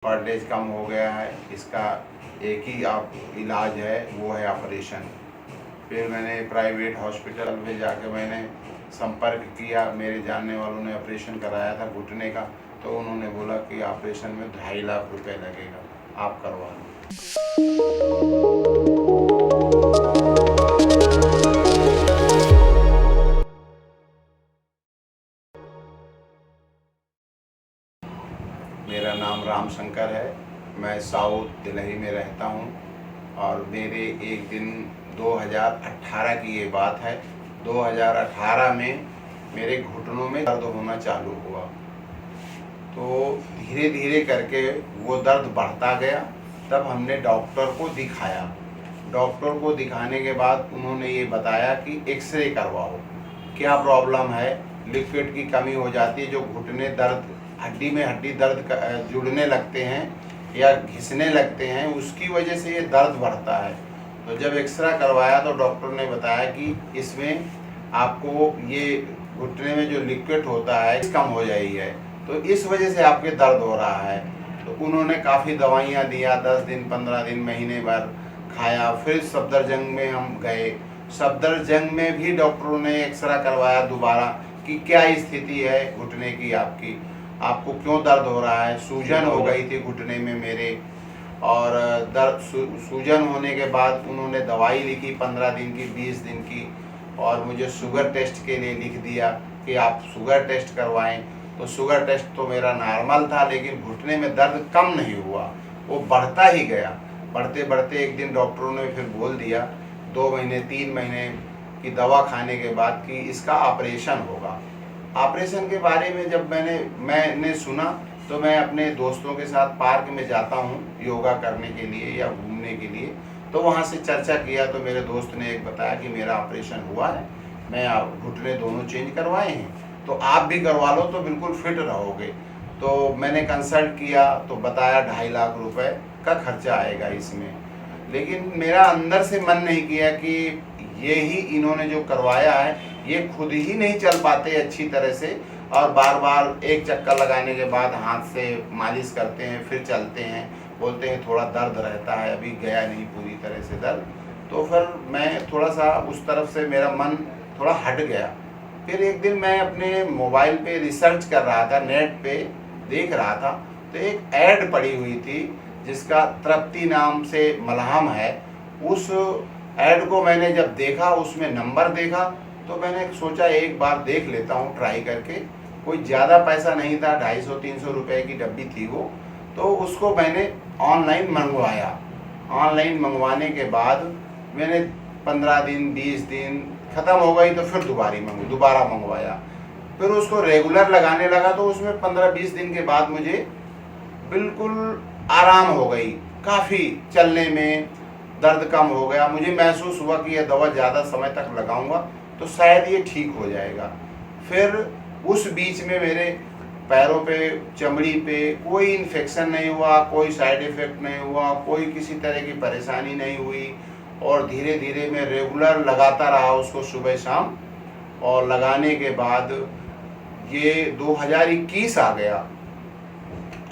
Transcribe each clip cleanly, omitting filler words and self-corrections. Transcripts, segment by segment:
Cartilage कम हो गया है। इसका एक ही आप इलाज है, वो है ऑपरेशन। फिर मैंने प्राइवेट हॉस्पिटल में जाके मैंने संपर्क किया। मेरे जानने वालों ने ऑपरेशन कराया था घुटने का, तो उन्होंने बोला कि ऑपरेशन में 2.5 लाख रुपए लगेगा, आप करवा लो। मेरा नाम राम शंकर है, मैं साउथ दिल्ली में रहता हूँ। और मेरे एक दिन 2018 की ये बात है, 2018 में मेरे घुटनों में दर्द होना चालू हुआ। तो धीरे धीरे करके वो दर्द बढ़ता गया। तब हमने डॉक्टर को दिखाया। डॉक्टर को दिखाने के बाद उन्होंने ये बताया कि एक्सरे करवाओ, क्या प्रॉब्लम है। लिक्विड की कमी हो जाती है, जो घुटने दर्द, हड्डी में हड्डी दर्द जुड़ने लगते हैं या घिसने लगते हैं, उसकी वजह से ये दर्द बढ़ता है। तो जब एक्सरा करवाया तो डॉक्टर ने बताया कि इसमें आपको ये घुटने में जो लिक्विड होता है कम हो जाएगी है, तो इस वजह से आपके दर्द हो रहा है। तो उन्होंने काफ़ी दवाइयाँ दिया, 10 दिन 15 दिन महीने भर खाया। फिर सफदरजंग में हम गए। सफदरजंग में भी डॉक्टरों ने एक्सरा करवाया दोबारा कि क्या स्थिति है घुटने की, आपको क्यों दर्द हो रहा है। सूजन हो गई थी घुटने में मेरे, और दर्द सूजन होने के बाद उन्होंने दवाई लिखी 15 दिन की, 20 दिन की, और मुझे शुगर टेस्ट के लिए लिख दिया कि आप शुगर टेस्ट करवाएं। तो शुगर टेस्ट तो मेरा नॉर्मल था, लेकिन घुटने में दर्द कम नहीं हुआ, वो बढ़ता ही गया। बढ़ते बढ़ते एक दिन डॉक्टरों ने फिर बोल दिया 2 महीने 3 महीने की दवा खाने के बाद कि इसका ऑपरेशन होगा। ऑपरेशन के बारे में जब मैंने सुना, तो मैं अपने दोस्तों के साथ पार्क में जाता हूँ योगा करने के लिए या घूमने के लिए। तो वहाँ से चर्चा किया तो मेरे दोस्त ने एक बताया कि मेरा ऑपरेशन हुआ है, मैं घुटने दोनों चेंज करवाए हैं, तो आप भी करवा लो तो बिल्कुल फिट रहोगे। तो मैंने कंसल्ट किया तो बताया 2.5 लाख रुपए का खर्चा आएगा इसमें। लेकिन मेरा अंदर से मन नहीं किया कि ये ही इन्होंने जो करवाया है, ये खुद ही नहीं चल पाते अच्छी तरह से, और बार बार एक चक्कर लगाने के बाद हाथ से मालिश करते हैं, फिर चलते हैं, बोलते हैं थोड़ा दर्द रहता है, अभी गया नहीं पूरी तरह से दर्द। तो फिर मैं थोड़ा सा उस तरफ से मेरा मन थोड़ा हट गया। फिर एक दिन मैं अपने मोबाइल पे रिसर्च कर रहा था, नेट पे देख रहा था, तो एक ऐड पड़ी हुई थी जिसका तृप्ति नाम से मलहम है। उस ऐड को मैंने जब देखा, उसमें नंबर देखा, तो मैंने सोचा एक बार देख लेता हूँ ट्राई करके। कोई ज़्यादा पैसा नहीं था, 250-300 रुपए की डब्बी थी वो। तो उसको मैंने ऑनलाइन मंगवाया। ऑनलाइन मंगवाने के बाद मैंने 15 दिन 20 दिन ख़त्म हो गई, तो फिर दोबारा मंगवाया। फिर उसको रेगुलर लगाने लगा, तो उसमें 15-20 दिन के बाद मुझे बिल्कुल आराम हो गई, काफ़ी चलने में दर्द कम हो गया। मुझे महसूस हुआ कि यह दवा ज़्यादा समय तक लगाऊंगा तो शायद ये ठीक हो जाएगा। फिर उस बीच में मेरे पैरों पे, चमड़ी पे कोई इन्फेक्शन नहीं हुआ, कोई साइड इफ़ेक्ट नहीं हुआ, कोई किसी तरह की परेशानी नहीं हुई। और धीरे धीरे मैं रेगुलर लगाता रहा उसको सुबह शाम, और लगाने के बाद ये 2021 आ गया।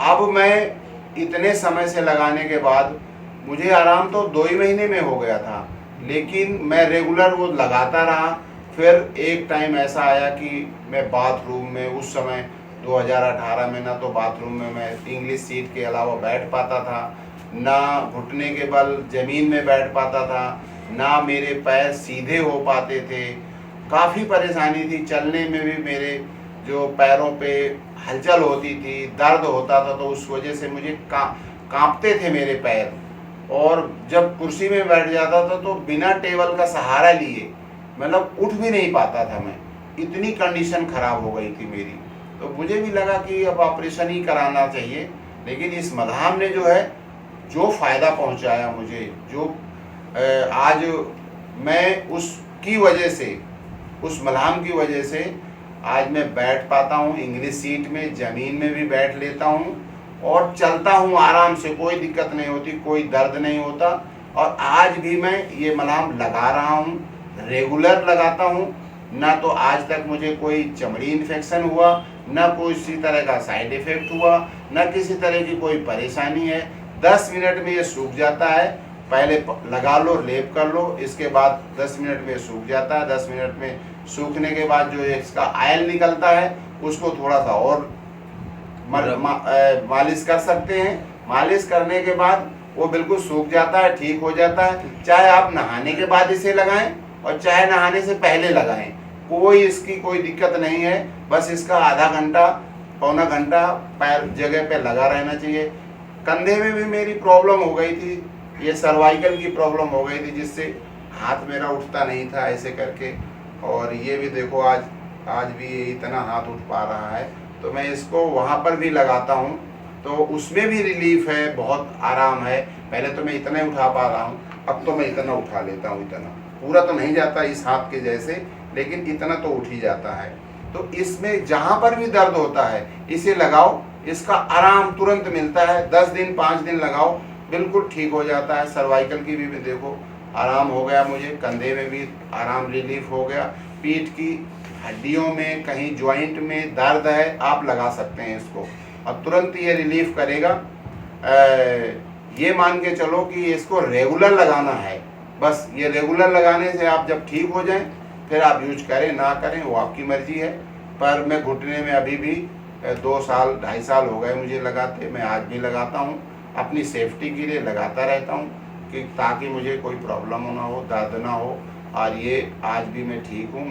अब मैं इतने समय से लगाने के बाद मुझे आराम तो 2 ही महीने में हो गया था, लेकिन मैं रेगुलर वो लगाता रहा। फिर एक टाइम ऐसा आया कि मैं बाथरूम में, उस समय 2018 में, ना तो बाथरूम में मैं इंग्लिश सीट के अलावा बैठ पाता था, ना घुटने के बल ज़मीन में बैठ पाता था, ना मेरे पैर सीधे हो पाते थे। काफ़ी परेशानी थी चलने में भी, मेरे जो पैरों पे हलचल होती थी, दर्द होता था, तो उस वजह से मुझे कांपते थे मेरे पैर। और जब कुर्सी में बैठ जाता था तो बिना टेबल का सहारा लिए मतलब उठ भी नहीं पाता था मैं, इतनी कंडीशन खराब हो गई थी मेरी। तो मुझे भी लगा कि अब ऑपरेशन ही कराना चाहिए। लेकिन इस मलहम ने जो है, जो फ़ायदा पहुंचाया मुझे, जो आज मैं उसकी वजह से, उस मलहम की वजह से आज मैं बैठ पाता हूँ इंग्लिश सीट में, ज़मीन में भी बैठ लेता हूँ, और चलता हूँ आराम से, कोई दिक्कत नहीं होती, कोई दर्द नहीं होता। और आज भी मैं ये मलहम लगा रहा हूँ, रेगुलर लगाता हूँ। ना तो आज तक मुझे कोई चमड़ी इन्फेक्शन हुआ, न किसी तरह का साइड इफेक्ट हुआ, न किसी तरह की कोई परेशानी है। 10 मिनट में ये सूख जाता है। पहले लगा लो, लेप कर लो, इसके बाद 10 मिनट में सूख जाता है। 10 मिनट में सूखने के बाद जो इसका ऑयल निकलता है उसको थोड़ा सा और मालिश कर सकते हैं। मालिश करने के बाद वो बिल्कुल सूख जाता है, ठीक हो जाता है। चाहे आप नहाने के बाद इसे लगाएं और चाहे नहाने से पहले लगाएं, कोई इसकी कोई दिक्कत नहीं है। बस इसका आधा घंटा पौना घंटा पैर जगह पे लगा रहना चाहिए। कंधे में भी मेरी प्रॉब्लम हो गई थी, ये सर्वाइकल की प्रॉब्लम हो गई थी, जिससे हाथ मेरा उठता नहीं था ऐसे करके। और ये भी देखो आज भी इतना हाथ उठ पा रहा है। तो मैं इसको वहाँ पर भी लगाता हूँ तो उसमें भी रिलीफ है, बहुत आराम है। पहले तो मैं इतना ही उठा पा रहा हूँ, अब तो मैं इतना उठा लेता हूँ। इतना पूरा तो नहीं जाता इस हाथ के जैसे, लेकिन इतना तो उठ ही जाता है। तो इसमें जहाँ पर भी दर्द होता है इसे लगाओ, इसका आराम तुरंत मिलता है। 10 दिन 5 दिन लगाओ, बिल्कुल ठीक हो जाता है। सर्वाइकल की भी देखो आराम हो गया मुझे, कंधे में भी आराम रिलीफ हो गया। पीठ की हड्डियों में कहीं जॉइंट में दर्द है, आप लगा सकते हैं इसको, अब तुरंत ये रिलीफ करेगा। ये मान के चलो कि इसको रेगुलर लगाना है। बस ये रेगुलर लगाने से आप जब ठीक हो जाएं फिर आप यूज करें ना करें वो आपकी मर्जी है। पर मैं घुटने में अभी भी 2 साल 2.5 साल हो गए मुझे लगाते, मैं आज भी लगाता हूँ। अपनी सेफ्टी के लिए लगाता रहता हूँ कि ताकि मुझे कोई प्रॉब्लम ना हो, दर्द ना हो। और ये आज भी मैं ठीक हूँ।